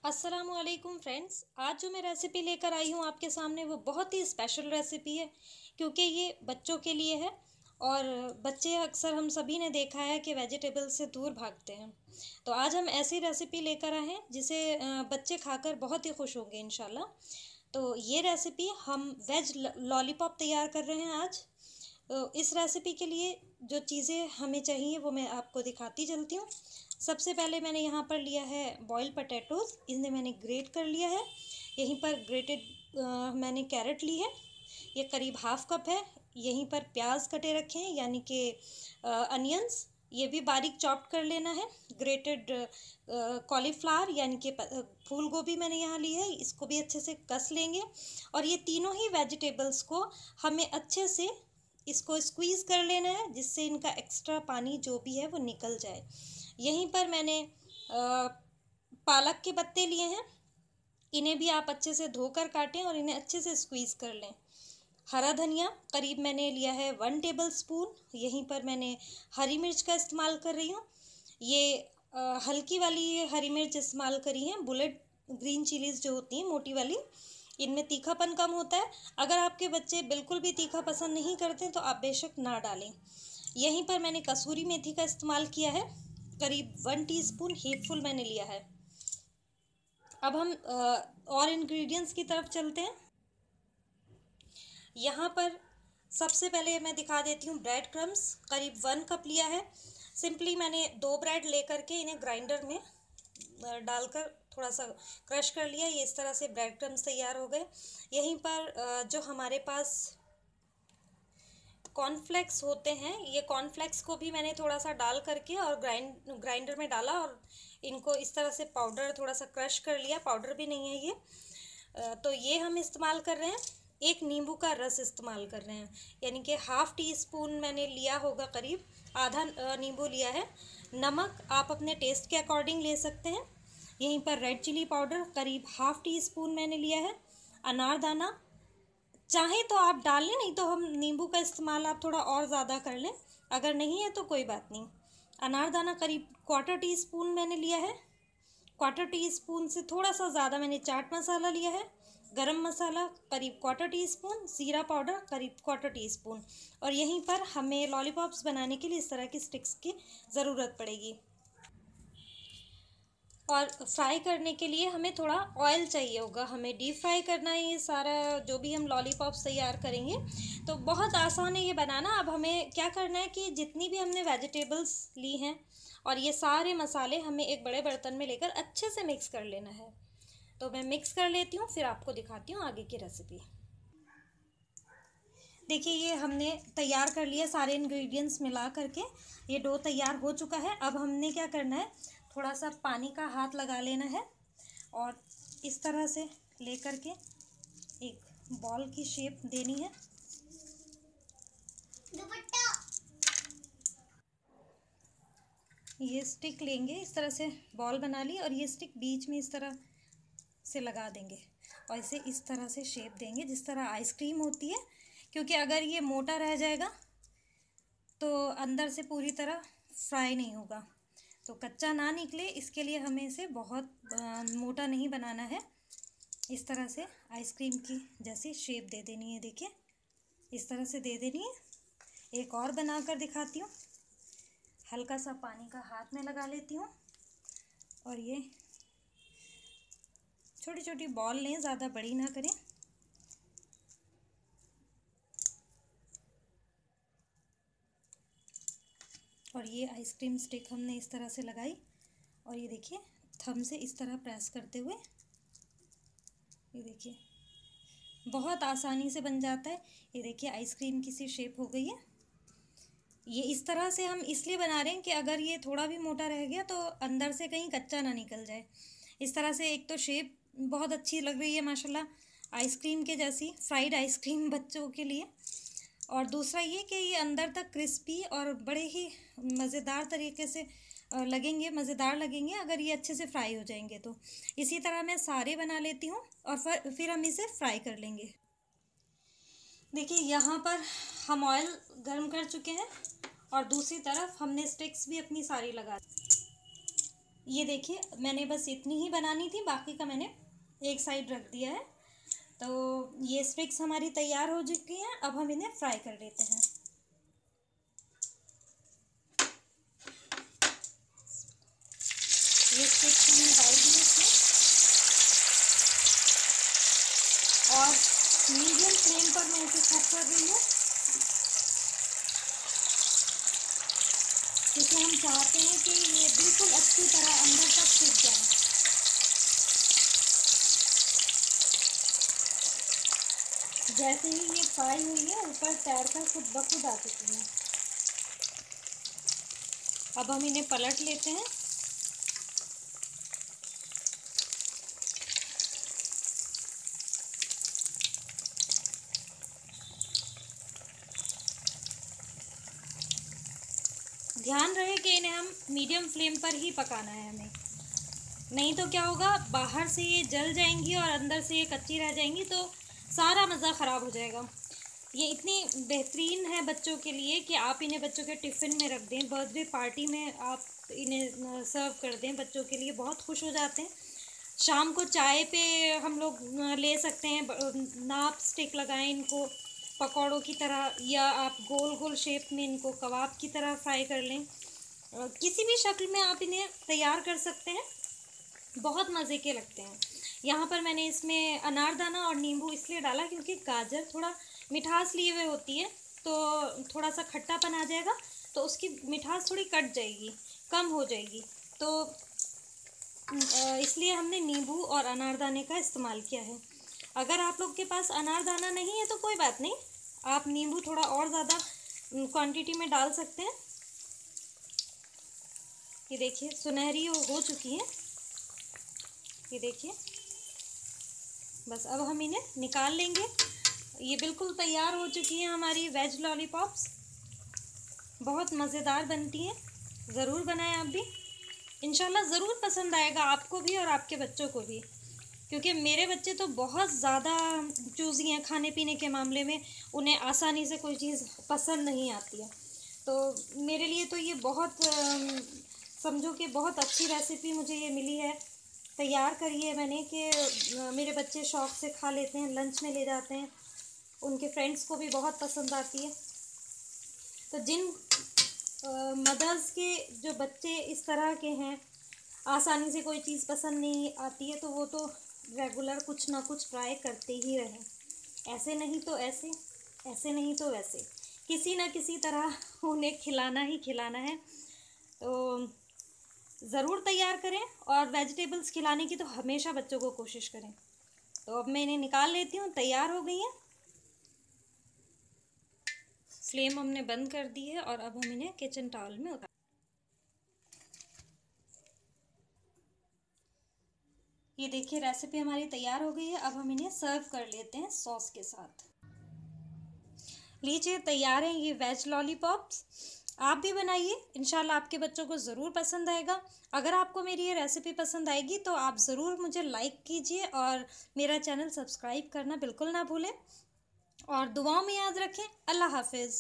अस्सलामुअलैकुम फ्रेंड्स। आज जो मैं रेसिपी लेकर आई हूँ आपके सामने वो बहुत ही स्पेशल रेसिपी है, क्योंकि ये बच्चों के लिए है। और बच्चे अक्सर हम सभी ने देखा है कि वेजिटेबल से दूर भागते हैं। तो आज हम ऐसी रेसिपी लेकर आए हैं जिसे बच्चे खाकर बहुत ही खुश होंगे इंशाल्लाह। तो ये रेसिपी हम वेज लॉलीपॉप तैयार कर रहे हैं आज। तो इस रेसिपी के लिए जो चीज़ें हमें चाहिए वो मैं आपको दिखाती चलती हूँ। सबसे पहले मैंने यहाँ पर लिया है बॉइल्ड पटेटोज़, इन्हें मैंने ग्रेट कर लिया है। यहीं पर ग्रेटेड मैंने कैरेट ली है, ये करीब हाफ कप है। यहीं पर प्याज कटे रखे हैं यानी कि अनियंस, ये भी बारीक चॉप कर लेना है। ग्रेटेड कॉलीफ्लावर यानी कि फूल गोभी मैंने यहाँ ली है, इसको भी अच्छे से कस लेंगे। और ये तीनों ही वेजिटेबल्स को हमें अच्छे से इसको स्क्वीज़ कर लेना है, जिससे इनका एक्स्ट्रा पानी जो भी है वो निकल जाए। यहीं पर मैंने पालक के पत्ते लिए हैं, इन्हें भी आप अच्छे से धोकर काटें और इन्हें अच्छे से स्क्वीज़ कर लें। हरा धनिया करीब मैंने लिया है 1 टेबल स्पून। यहीं पर मैंने हरी मिर्च का इस्तेमाल कर रही हूँ। ये हल्की वाली हरी मिर्च इस्तेमाल करी है, बुलेट ग्रीन चिलीज़ जो होती हैं मोटी वाली, इनमें तीखापन कम होता है। अगर आपके बच्चे बिल्कुल भी तीखा पसंद नहीं करते तो आप बेशक ना डालें। यहीं पर मैंने कसूरी मेथी का इस्तेमाल किया है, करीब 1 टीस्पून हीपफुल मैंने लिया है। अब हम और इंग्रेडिएंट्स की तरफ चलते हैं। यहाँ पर सबसे पहले मैं दिखा देती हूँ ब्रेड क्रम्स, करीब 1 कप लिया है। सिंपली मैंने 2 ब्रेड लेकर के इन्हें ग्राइंडर में डालकर थोड़ा सा क्रश कर लिया। ये इस तरह से ब्रेड क्रम्स तैयार हो गए। यहीं पर जो हमारे पास कॉर्नफ्लेक्स होते हैं, ये कॉर्नफ्लेक्स को भी मैंने थोड़ा सा डाल करके और ग्राइंडर में डाला और इनको इस तरह से पाउडर थोड़ा सा क्रश कर लिया। पाउडर भी नहीं है ये। तो ये हम इस्तेमाल कर रहे हैं। एक नींबू का रस इस्तेमाल कर रहे हैं, यानी कि हाफ़ टी स्पून मैंने लिया होगा, करीब आधा नींबू लिया है। नमक आप अपने टेस्ट के अकॉर्डिंग ले सकते हैं। यहीं पर रेड चिली पाउडर करीब हाफ़ टी स्पून मैंने लिया है। अनारदाना चाहे तो आप डाल लें, नहीं तो हम नींबू का इस्तेमाल आप थोड़ा और ज़्यादा कर लें, अगर नहीं है तो कोई बात नहीं। अनारदाना करीब 1/4 टीस्पून मैंने लिया है। 1/4 टीस्पून से थोड़ा सा ज़्यादा मैंने चाट मसाला लिया है। गरम मसाला करीब 1/4 टीस्पून, ज़ीरा पाउडर करीब 1/4 टीस्पून। और यहीं पर हमें लॉलीपॉप्स बनाने के लिए इस तरह की स्टिक्स की ज़रूरत पड़ेगी। और फ्राई करने के लिए हमें थोड़ा ऑयल चाहिए होगा, हमें डीप फ्राई करना है ये सारा जो भी हम लॉलीपॉप्स तैयार करेंगे। तो बहुत आसान है ये बनाना। अब हमें क्या करना है कि जितनी भी हमने वेजिटेबल्स ली हैं और ये सारे मसाले हमें एक बड़े बर्तन में लेकर अच्छे से मिक्स कर लेना है। तो मैं मिक्स कर लेती हूँ, फिर आपको दिखाती हूँ आगे की रेसिपी। देखिए ये हमने तैयार कर लिया, सारे इंग्रेडिएंट्स मिला करके ये डो तैयार हो चुका है। अब हमने क्या करना है, थोड़ा सा पानी का हाथ लगा लेना है और इस तरह से ले करके एक बॉल की शेप देनी है। ये स्टिक लेंगे, इस तरह से बॉल बना ली और ये स्टिक बीच में इस तरह से लगा देंगे और इसे इस तरह से शेप देंगे जिस तरह आइसक्रीम होती है, क्योंकि अगर ये मोटा रह जाएगा तो अंदर से पूरी तरह फ्राई नहीं होगा, तो कच्चा ना निकले इसके लिए हमें इसे बहुत मोटा नहीं बनाना है। इस तरह से आइसक्रीम की जैसी शेप दे देनी है। देखिए इस तरह से दे देनी है। एक और बना कर दिखाती हूँ। हल्का सा पानी का हाथ में लगा लेती हूँ और ये छोटी छोटी बॉल लें, ज़्यादा बड़ी ना करें। और ये आइसक्रीम स्टिक हमने इस तरह से लगाई और ये देखिए थंब से इस तरह प्रेस करते हुए, ये देखिए बहुत आसानी से बन जाता है। ये देखिए आइसक्रीम की सी शेप हो गई है। ये इस तरह से हम इसलिए बना रहे हैं कि अगर ये थोड़ा भी मोटा रह गया तो अंदर से कहीं कच्चा ना निकल जाए। इस तरह से एक तो शेप बहुत अच्छी लग रही है माशाल्लाह, आइसक्रीम के जैसी, फ्राइड आइसक्रीम बच्चों के लिए। और दूसरा ये कि ये अंदर तक क्रिस्पी और बड़े ही मज़ेदार तरीके से लगेंगे, मज़ेदार लगेंगे अगर ये अच्छे से फ्राई हो जाएंगे। तो इसी तरह मैं सारे बना लेती हूँ और फिर हम इसे फ्राई कर लेंगे। देखिए यहाँ पर हम ऑयल गर्म कर चुके हैं और दूसरी तरफ हमने स्टिक्स भी अपनी सारी लगा दी। ये देखिए, मैंने बस इतनी ही बनानी थी, बाकी का मैंने एक साइड रख दिया है। तो ये स्टिक्स हमारी तैयार हो चुकी हैं। अब हम इन्हें फ्राई कर लेते हैं। ये स्टिक्स हमने डाल दिए इसमें और मीडियम फ्लेम पर मैं इसे कुक कर रही हूँ, क्योंकि हम चाहते हैं कि ये बिल्कुल अच्छी तरह अंदर तक सिक जाए। जैसे ही ये फ्राई हुई है, ऊपर तैर कर खुद ब खुद आ चुकी है। अब हम इन्हें पलट लेते हैं। ध्यान रहे कि इन्हें हम मीडियम फ्लेम पर ही पकाना है हमें, नहीं तो क्या होगा, बाहर से ये जल जाएंगी और अंदर से ये कच्ची रह जाएंगी, तो सारा मज़ा ख़राब हो जाएगा। ये इतनी बेहतरीन है बच्चों के लिए कि आप इन्हें बच्चों के टिफ़िन में रख दें, बर्थडे पार्टी में आप इन्हें सर्व कर दें, बच्चों के लिए बहुत खुश हो जाते हैं। शाम को चाय पे हम लोग ले सकते हैं। नाप स्टिक लगाएं इनको पकौड़ों की तरह, या आप गोल गोल शेप में इनको कबाब की तरह फ्राई कर लें। किसी भी शक्ल में आप इन्हें तैयार कर सकते हैं, बहुत मज़े के लगते हैं। यहाँ पर मैंने इसमें अनारदाना और नींबू इसलिए डाला क्योंकि गाजर थोड़ा मिठास लिए हुए होती है, तो थोड़ा सा खट्टापन आ जाएगा, तो उसकी मिठास थोड़ी कट जाएगी, कम हो जाएगी। तो इसलिए हमने नींबू और अनारदाने का इस्तेमाल किया है। अगर आप लोग के पास अनारदाना नहीं है तो कोई बात नहीं, आप नींबू थोड़ा और ज़्यादा क्वांटिटी में डाल सकते हैं। ये देखिए सुनहरी हो चुकी है, ये देखिए। बस अब हम इन्हें निकाल लेंगे। ये बिल्कुल तैयार हो चुकी है हमारी वेज लॉलीपॉप्स, बहुत मज़ेदार बनती हैं। ज़रूर बनाएं आप भी, इंशाल्लाह ज़रूर पसंद आएगा आपको भी और आपके बच्चों को भी, क्योंकि मेरे बच्चे तो बहुत ज़्यादा चूज़ी हैं खाने पीने के मामले में। उन्हें आसानी से कोई चीज़ पसंद नहीं आती है, तो मेरे लिए तो ये बहुत समझो कि बहुत अच्छी रेसिपी मुझे ये मिली है। तैयार करी है मैंने कि मेरे बच्चे शौक़ से खा लेते हैं, लंच में ले जाते हैं, उनके फ्रेंड्स को भी बहुत पसंद आती है। तो जिन मदर्स के जो बच्चे इस तरह के हैं, आसानी से कोई चीज़ पसंद नहीं आती है, तो वो तो रेगुलर कुछ ना कुछ ट्राई करते ही रहें। ऐसे नहीं तो ऐसे, ऐसे नहीं तो वैसे, किसी ना किसी तरह उन्हें खिलाना ही खिलाना है। तो ज़रूर तैयार करें, और वेजिटेबल्स खिलाने की तो हमेशा बच्चों को कोशिश करें। तो अब मैं इन्हें निकाल लेती हूँ, तैयार हो गई हैं। फ्लेम हमने बंद कर दी है और अब हम इन्हें किचन टॉवल में उतार। ये देखिए रेसिपी हमारी तैयार हो गई है। अब हम इन्हें सर्व कर लेते हैं सॉस के साथ। लीजिए तैयार हैं ये वेज लॉलीपॉप्स। आप भी बनाइए, इंशाल्लाह आपके बच्चों को ज़रूर पसंद आएगा। अगर आपको मेरी ये रेसिपी पसंद आएगी तो आप ज़रूर मुझे लाइक कीजिए और मेरा चैनल सब्सक्राइब करना बिल्कुल ना भूलें, और दुआओं में याद रखें। अल्लाह हाफिज़।